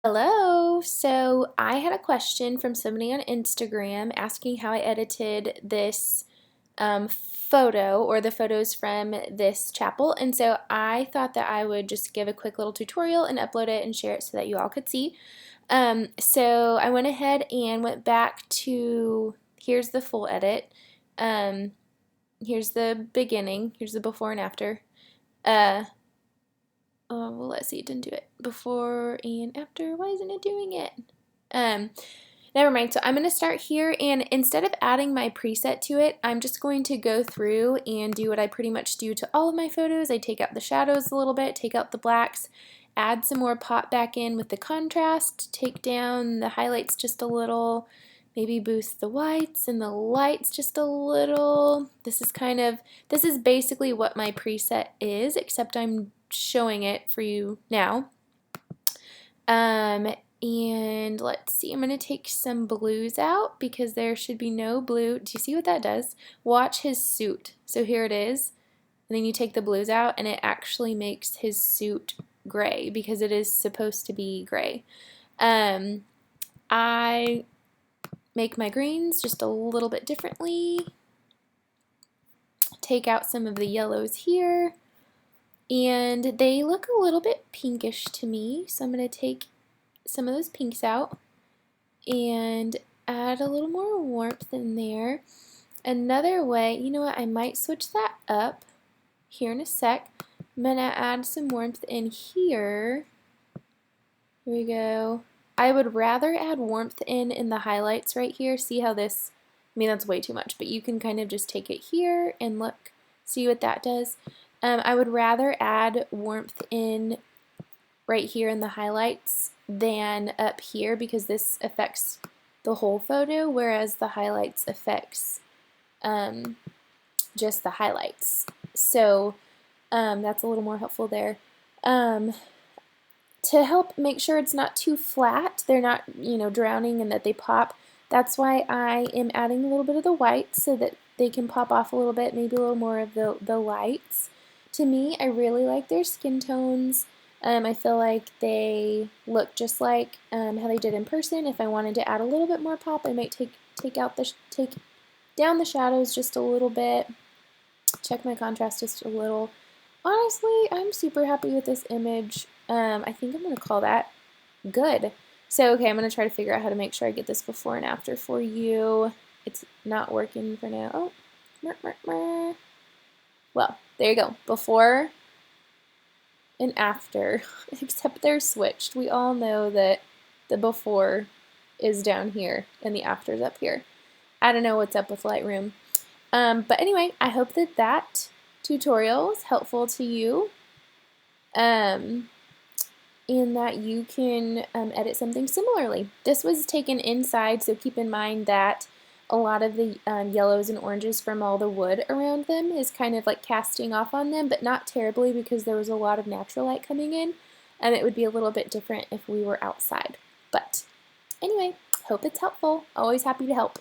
Hello. So I had a question from somebody on Instagram asking how I edited this photo or the photos from this chapel. And so I thought that I would just give a quick little tutorial and upload it and share it so that you all could see. So I went ahead and went back to, here's the full edit. Here's the beginning. Here's the before and after. Well, let's see, it didn't do it. Before and after, why isn't it doing it? Never mind. So I'm going to start here, and instead of adding my preset to it, I'm just going to go through and do what I pretty much do to all of my photos. I take out the shadows a little bit, take out the blacks, add some more pop back in with the contrast, take down the highlights just a little, maybe boost the whites and the lights just a little. This is basically what my preset is, except I'm showing it for you now. And let's see, I'm going to take some blues out because there should be no blue. Do you see what that does? Watch his suit. So here it is. And then you take the blues out and it actually makes his suit gray because it is supposed to be gray. I make my greens just a little bit differently. Take out some of the yellows here. And they look a little bit pinkish to me, so I'm going to take some of those pinks out and add a little more warmth in there. Another way, you know what, I might switch that up here in a sec. I'm going to add some warmth in here. Here we go. I would rather add warmth in the highlights right here. See how this, I mean that's way too much, but you can kind of just take it here and look, see what that does. I would rather add warmth in right here in the highlights than up here because this affects the whole photo, whereas the highlights affects just the highlights. So that's a little more helpful there. To help make sure it's not too flat, they're not, drowning and that they pop, that's why I am adding a little bit of the white so that they can pop off a little bit, maybe a little more of the lights. To me, I really like their skin tones. I feel like they look just like how they did in person. If I wanted to add a little bit more pop, I might take down the shadows just a little bit, check my contrast just a little. Honestly, I'm super happy with this image. I think I'm going to call that good. So, okay, I'm going to try to figure out how to make sure I get this before and after for you. It's not working for now. Oh, well, there you go. Before and after, except they're switched. We all know that the before is down here and the after is up here. I don't know what's up with Lightroom. But anyway, I hope that tutorial is helpful to you. And that you can edit something similarly. This was taken inside, so keep in mind that a lot of the yellows and oranges from all the wood around them is kind of like casting off on them, but not terribly because there was a lot of natural light coming in, and it would be a little bit different if we were outside. But anyway, hope it's helpful. Always happy to help.